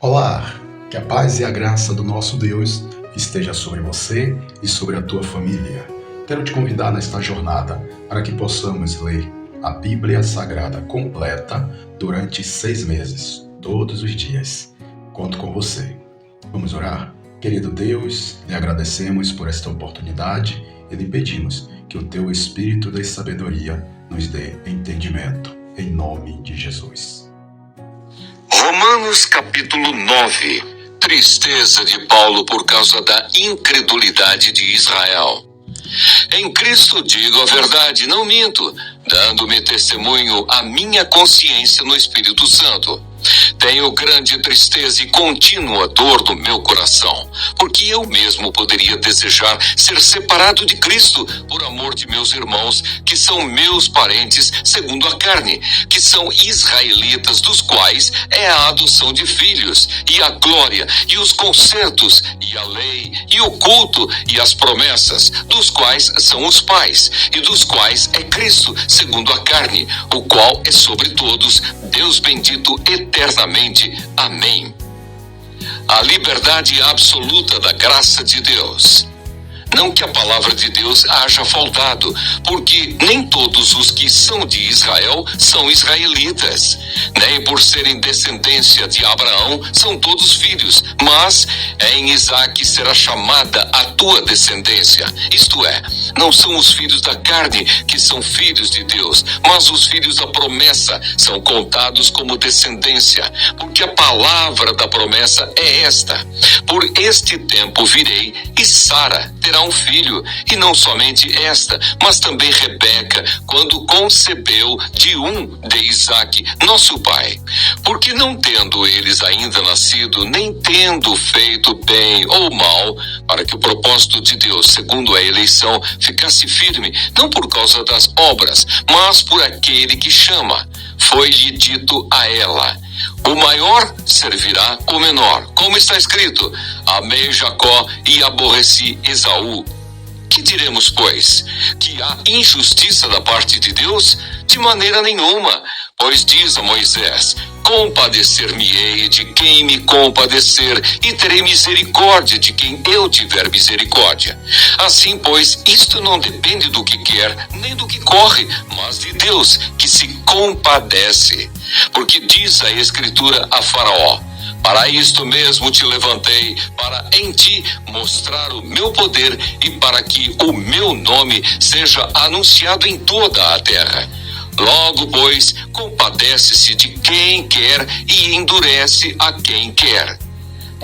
Olá, que a paz e a graça do nosso Deus esteja sobre você e sobre a tua família. Quero te convidar nesta jornada para que possamos ler a Bíblia Sagrada completa durante 6 meses, todos os dias. Conto com você. Vamos orar? Querido Deus, lhe agradecemos por esta oportunidade e lhe pedimos que o teu Espírito da sabedoria nos dê entendimento, em nome de Jesus. Romanos capítulo 9. Tristeza de Paulo por causa da incredulidade de Israel. Em Cristo digo a verdade, não minto, dando-me testemunho a minha consciência no Espírito Santo. Tenho grande tristeza e contínua dor no meu coração, porque eu mesmo poderia desejar ser separado de Cristo por amor de meus irmãos, que são meus parentes segundo a carne, que são israelitas, dos quais é a adoção de filhos, e a glória, e os concertos, e a lei, e o culto, e as promessas, dos quais são os pais, e dos quais é Cristo segundo a carne, o qual é sobre todos, Deus bendito eternamente. Amém. A liberdade absoluta da graça de Deus. Não que a palavra de Deus haja faltado, porque nem todos os que são de Israel são israelitas, nem por serem descendência de Abraão são todos filhos, mas em Isaque será chamada a tua descendência, isto é, não são os filhos da carne que são filhos de Deus, mas os filhos da promessa são contados como descendência, porque a palavra da promessa é esta: por este tempo virei e Sara terá um filho, e não somente esta, mas também Rebeca, quando concebeu de Isaque, nosso pai. Porque não tendo eles ainda nascido, nem tendo feito bem ou mal, para que o propósito de Deus, segundo a eleição, ficasse firme, não por causa das obras, mas por aquele que chama, foi-lhe dito a ela: o maior servirá o menor, como está escrito: amei Jacó e aborreci Esaú. Que diremos, pois? Que há injustiça da parte de Deus? De maneira nenhuma, pois diz a Moisés: compadecer-me-ei de quem me compadecer, e terei misericórdia de quem eu tiver misericórdia. Assim, pois, isto não depende do que quer, nem do que corre, mas de Deus, que se compadece. Porque diz a Escritura a Faraó: para isto mesmo te levantei, para em ti mostrar o meu poder e para que o meu nome seja anunciado em toda a terra. Logo, pois, compadece-se de quem quer e endurece a quem quer.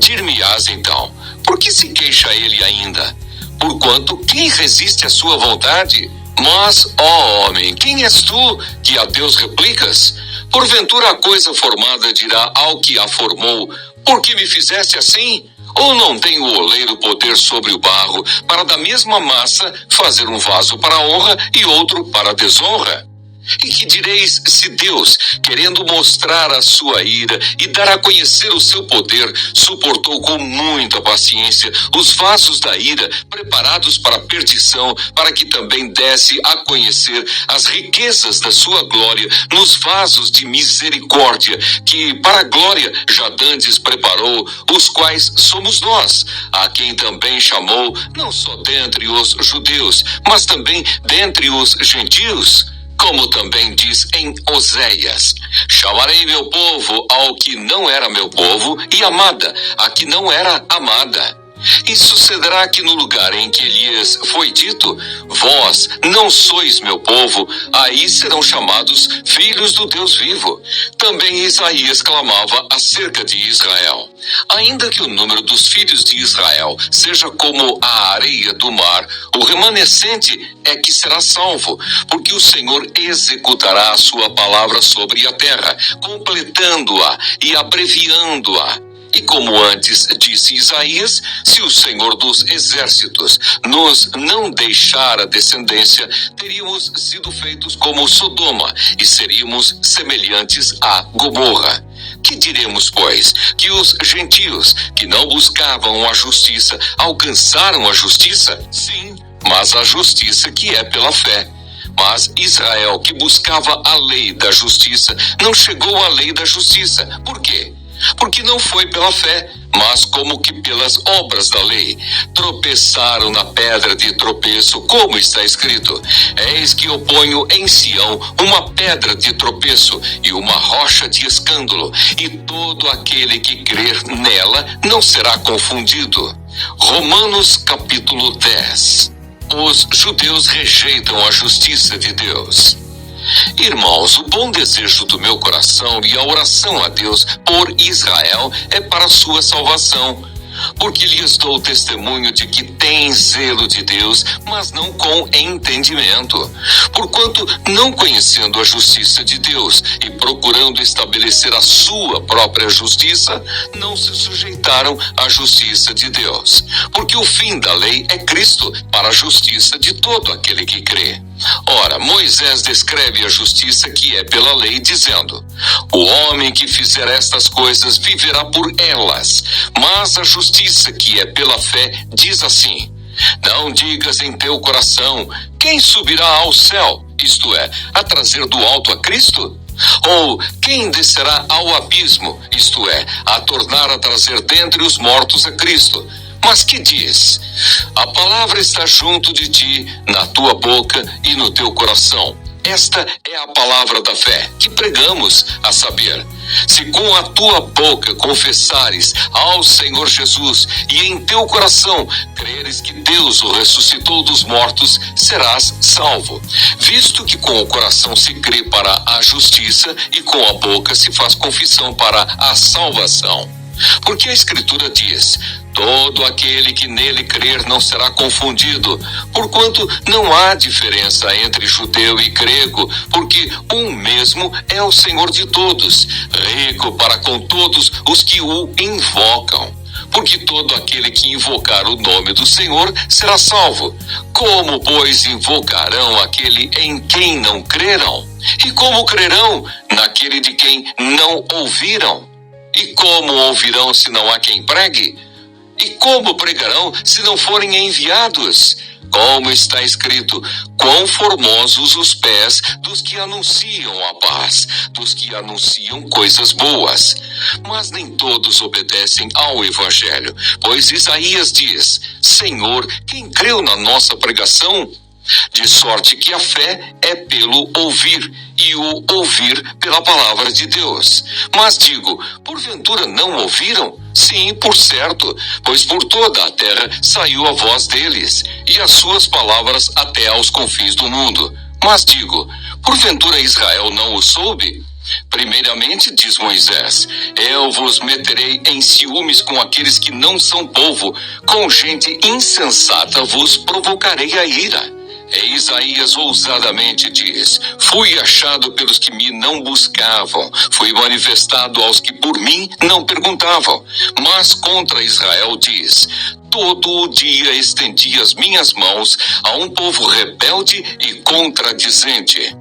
Dir-me-ás então: por que se queixa ele ainda? Porquanto quem resiste à sua vontade? Mas, ó homem, quem és tu que a Deus replicas? Porventura a coisa formada dirá ao que a formou: por que me fizeste assim? Ou não tem o oleiro poder sobre o barro, para da mesma massa fazer um vaso para a honra e outro para a desonra? E que direis se Deus, querendo mostrar a sua ira e dar a conhecer o seu poder, suportou com muita paciência os vasos da ira, preparados para a perdição, para que também desse a conhecer as riquezas da sua glória nos vasos de misericórdia, que para a glória já dantes preparou, os quais somos nós, a quem também chamou, não só dentre os judeus, mas também dentre os gentios? Como também diz em Oséias: chamarei meu povo ao que não era meu povo, e amada a que não era amada. E sucederá que no lugar em que lhes foi dito: vós não sois meu povo, aí serão chamados filhos do Deus vivo. Também Isaías clamava acerca de Israel: ainda que o número dos filhos de Israel seja como a areia do mar, o remanescente é que será salvo, porque o Senhor executará a sua palavra sobre a terra, completando-a e abreviando-a. E como antes disse Isaías: se o Senhor dos exércitos nos não deixar a descendência, teríamos sido feitos como Sodoma e seríamos semelhantes a Gomorra. Que diremos, pois? Que os gentios que não buscavam a justiça alcançaram a justiça? Sim, mas a justiça que é pela fé. Mas Israel, que buscava a lei da justiça, não chegou à lei da justiça. Por quê? Porque não foi pela fé, mas como que pelas obras da lei. Tropeçaram na pedra de tropeço, como está escrito: eis que eu ponho em Sião uma pedra de tropeço e uma rocha de escândalo, e todo aquele que crer nela não será confundido. Romanos capítulo 10. Os judeus rejeitam a justiça de Deus. Irmãos, o bom desejo do meu coração e a oração a Deus por Israel é para a sua salvação, porque lhes dou testemunho de que têm zelo de Deus, mas não com entendimento. Porquanto, não conhecendo a justiça de Deus e procurando estabelecer a sua própria justiça, não se sujeitaram à justiça de Deus. Porque o fim da lei é Cristo, para a justiça de todo aquele que crê. Ora, Moisés descreve a justiça que é pela lei, dizendo: o homem que fizer estas coisas viverá por elas. Mas a justiça que é pela fé diz assim: não digas em teu coração: quem subirá ao céu, isto é, a trazer do alto a Cristo? Ou quem descerá ao abismo, isto é, a tornar a trazer dentre os mortos a Cristo? Mas que diz? A palavra está junto de ti, na tua boca e no teu coração. Esta é a palavra da fé que pregamos, a saber: se com a tua boca confessares ao Senhor Jesus e em teu coração creres que Deus o ressuscitou dos mortos, serás salvo. Visto que com o coração se crê para a justiça e com a boca se faz confissão para a salvação. Porque a Escritura diz: todo aquele que nele crer não será confundido, porquanto não há diferença entre judeu e grego, porque um mesmo é o Senhor de todos, rico para com todos os que o invocam. Porque todo aquele que invocar o nome do Senhor será salvo. Como, pois, invocarão aquele em quem não creram? E como crerão naquele de quem não ouviram? E como ouvirão se não há quem pregue? E como pregarão se não forem enviados? Como está escrito: quão formosos os pés dos que anunciam a paz, dos que anunciam coisas boas. Mas nem todos obedecem ao evangelho, pois Isaías diz: Senhor, quem creu na nossa pregação? De sorte que a fé é pelo ouvir, e o ouvir pela palavra de Deus. Mas digo, porventura não ouviram? Sim, por certo, pois por toda a terra saiu a voz deles, e as suas palavras até aos confins do mundo. Mas digo, porventura Israel não o soube? Primeiramente, diz Moisés: eu vos meterei em ciúmes com aqueles que não são povo, com gente insensata vos provocarei a ira. E Isaías ousadamente diz: fui achado pelos que me não buscavam, fui manifestado aos que por mim não perguntavam. Mas contra Israel diz: todo o dia estendi as minhas mãos a um povo rebelde e contradizente.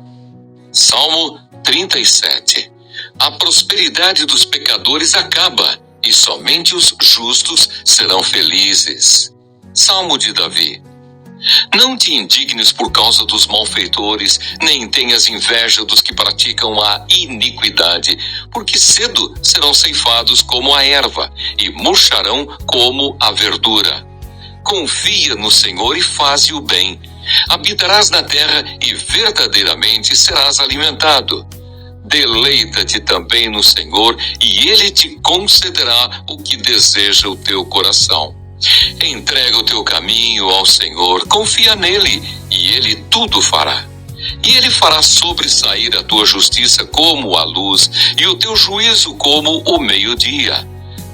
Salmo 37. A prosperidade dos pecadores acaba, e somente os justos serão felizes. Salmo de Davi. Não te indignes por causa dos malfeitores, nem tenhas inveja dos que praticam a iniquidade, porque cedo serão ceifados como a erva, e murcharão como a verdura. Confia no Senhor e faze o bem. Habitarás na terra e verdadeiramente serás alimentado. Deleita-te também no Senhor, e Ele te concederá o que deseja o teu coração. Entrega o teu caminho ao Senhor, confia nele, e Ele tudo fará. E Ele fará sobressair a tua justiça como a luz, e o teu juízo como o meio-dia.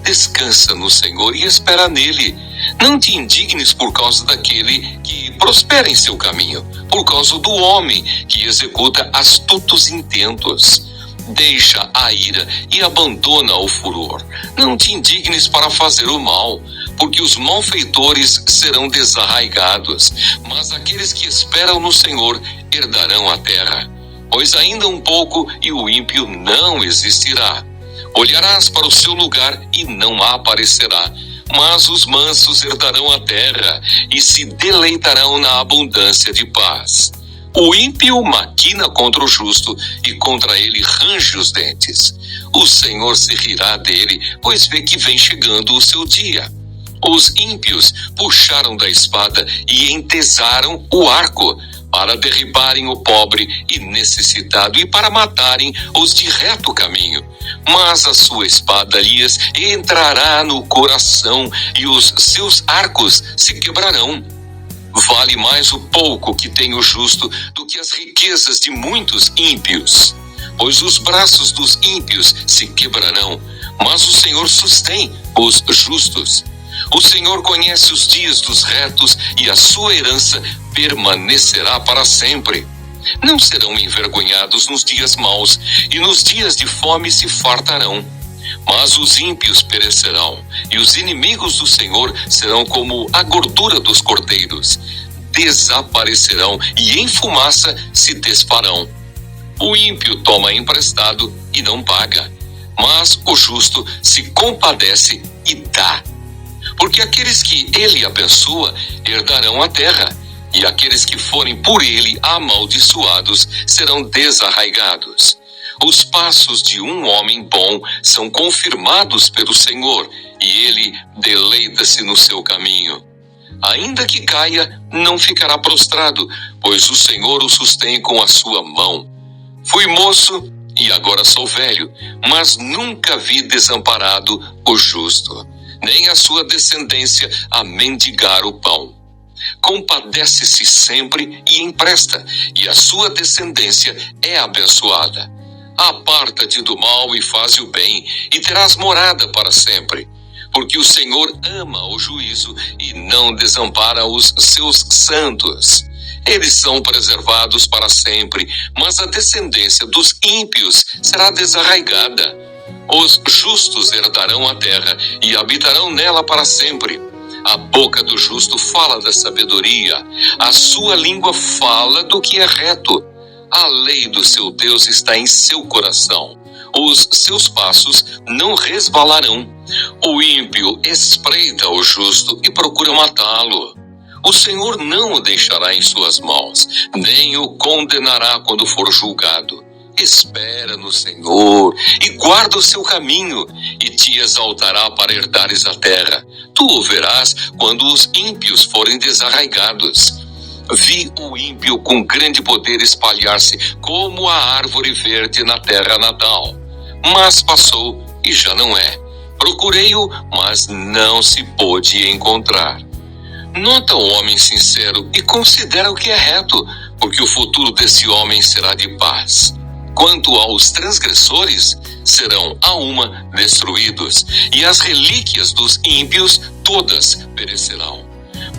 Descansa no Senhor e espera nele. Não te indignes por causa daquele que prospera em seu caminho, por causa do homem que executa astutos intentos. Deixa a ira e abandona o furor. Não te indignes para fazer o mal, porque os malfeitores serão desarraigados, mas aqueles que esperam no Senhor herdarão a terra. Pois ainda um pouco e o ímpio não existirá. Olharás para o seu lugar e não aparecerá, mas os mansos herdarão a terra e se deleitarão na abundância de paz. O ímpio maquina contra o justo e contra ele range os dentes. O Senhor se rirá dele, pois vê que vem chegando o seu dia. Os ímpios puxaram da espada e entesaram o arco, para derribarem o pobre e necessitado e para matarem os de reto caminho. Mas a sua espada lhes entrará no coração e os seus arcos se quebrarão. Vale mais o pouco que tem o justo do que as riquezas de muitos ímpios. Pois os braços dos ímpios se quebrarão, mas o Senhor sustém os justos. O Senhor conhece os dias dos retos e a sua herança permanecerá para sempre. Não serão envergonhados nos dias maus e nos dias de fome se fartarão. Mas os ímpios perecerão e os inimigos do Senhor serão como a gordura dos cordeiros. Desaparecerão e em fumaça se desfarão. O ímpio toma emprestado e não paga, mas o justo se compadece e dá. Porque aqueles que ele abençoa herdarão a terra, e aqueles que forem por ele amaldiçoados serão desarraigados. Os passos de um homem bom são confirmados pelo Senhor, e ele deleita-se no seu caminho. Ainda que caia, não ficará prostrado, pois o Senhor o sustém com a sua mão. Fui moço e agora sou velho, mas nunca vi desamparado o justo, nem a sua descendência a mendigar o pão. Compadece-se sempre e empresta, e a sua descendência é abençoada. Aparta-te do mal e faz o bem, e terás morada para sempre. Porque o Senhor ama o juízo e não desampara os seus santos. Eles são preservados para sempre, mas a descendência dos ímpios será desarraigada. Os justos herdarão a terra e habitarão nela para sempre. A boca do justo fala da sabedoria, a sua língua fala do que é reto. A lei do seu Deus está em seu coração. Os seus passos não resvalarão. O ímpio espreita o justo e procura matá-lo. O Senhor não o deixará em suas mãos, nem o condenará quando for julgado. Espera no Senhor e guarda o seu caminho, e te exaltará para herdares a terra. Tu o verás quando os ímpios forem desarraigados. Vi o ímpio com grande poder espalhar-se como a árvore verde na terra natal. Mas passou e já não é. Procurei-o, mas não se pôde encontrar. Nota o homem sincero e considera o que é reto, porque o futuro desse homem será de paz. Quanto aos transgressores, serão a uma destruídos, e as relíquias dos ímpios todas perecerão.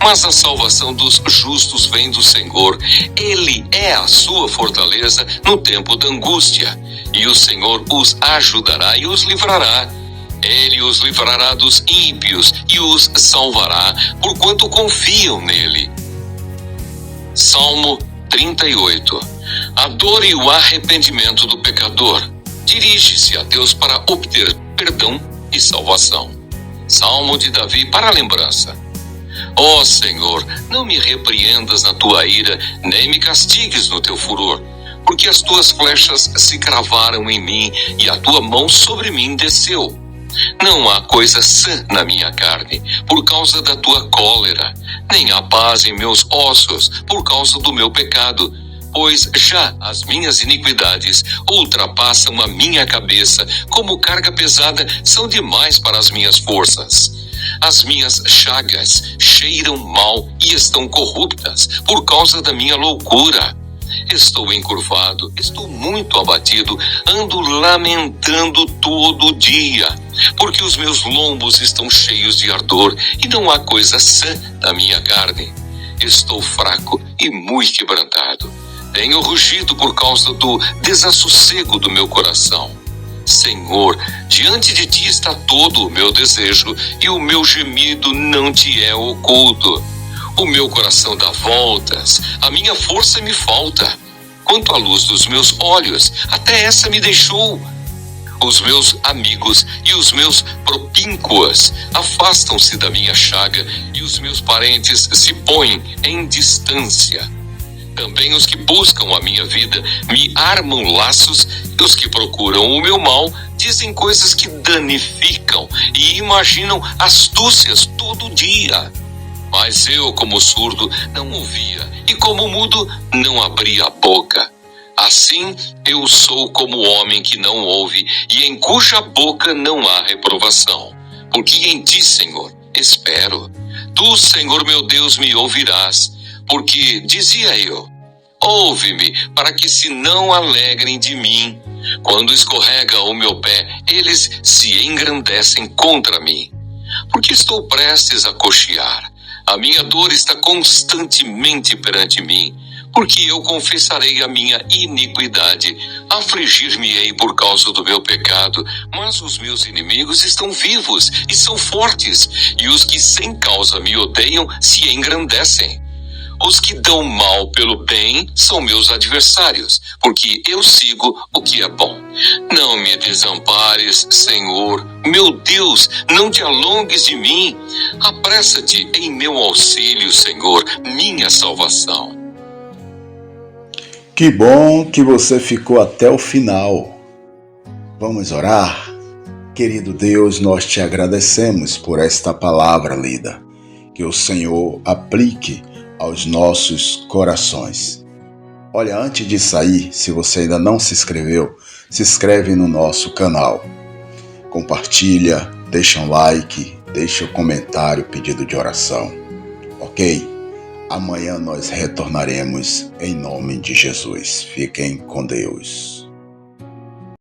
Mas a salvação dos justos vem do Senhor. Ele é a sua fortaleza no tempo da angústia, e o Senhor os ajudará e os livrará. Ele os livrará dos ímpios e os salvará, porquanto confiam nele. Salmo 38. A dor e o arrependimento do pecador. Dirige-se a Deus para obter perdão e salvação. Salmo de Davi para a lembrança. Ó Senhor, não me repreendas na tua ira, nem me castigues no teu furor, porque as tuas flechas se cravaram em mim e a tua mão sobre mim desceu. Não há coisa sã na minha carne, por causa da tua cólera, nem há paz em meus ossos, por causa do meu pecado, pois já as minhas iniquidades ultrapassam a minha cabeça, como carga pesada são demais para as minhas forças. As minhas chagas cheiram mal e estão corruptas, por causa da minha loucura. Estou encurvado, estou muito abatido, ando lamentando todo dia, porque os meus lombos estão cheios de ardor e não há coisa sã na minha carne. Estou fraco e muito quebrantado. Tenho rugido por causa do desassossego do meu coração. Senhor, diante de ti está todo o meu desejo e o meu gemido não te é oculto. O meu coração dá voltas, a minha força me falta. Quanto à luz dos meus olhos, até essa me deixou. Os meus amigos e os meus propínquos afastam-se da minha chaga, e os meus parentes se põem em distância. Também os que buscam a minha vida me armam laços, e os que procuram o meu mal dizem coisas que danificam e imaginam astúcias todo dia. Mas eu, como surdo, não ouvia, e como mudo, não abria a boca. Assim, eu sou como o homem que não ouve, e em cuja boca não há reprovação. Porque em ti, Senhor, espero. Tu, Senhor meu Deus, me ouvirás. Porque, dizia eu, ouve-me, para que se não alegrem de mim. Quando escorrega o meu pé, eles se engrandecem contra mim. Porque estou prestes a coxear. A minha dor está constantemente perante mim. Porque eu confessarei a minha iniquidade, afligir-me-ei por causa do meu pecado, mas os meus inimigos estão vivos e são fortes, e os que sem causa me odeiam se engrandecem. Os que dão mal pelo bem são meus adversários, porque eu sigo o que é bom. Não me desampares, Senhor, meu Deus, não te alongues de mim. Apressa-te em meu auxílio, Senhor, minha salvação. Que bom que você ficou até o final. Vamos orar? Querido Deus, nós te agradecemos por esta palavra lida. Que o Senhor aplique aos nossos corações. Olha, antes de sair, se você ainda não se inscreveu, se inscreve no nosso canal. Compartilha, deixa um like, deixa um comentário, pedido de oração. Ok? Amanhã nós retornaremos em nome de Jesus. Fiquem com Deus.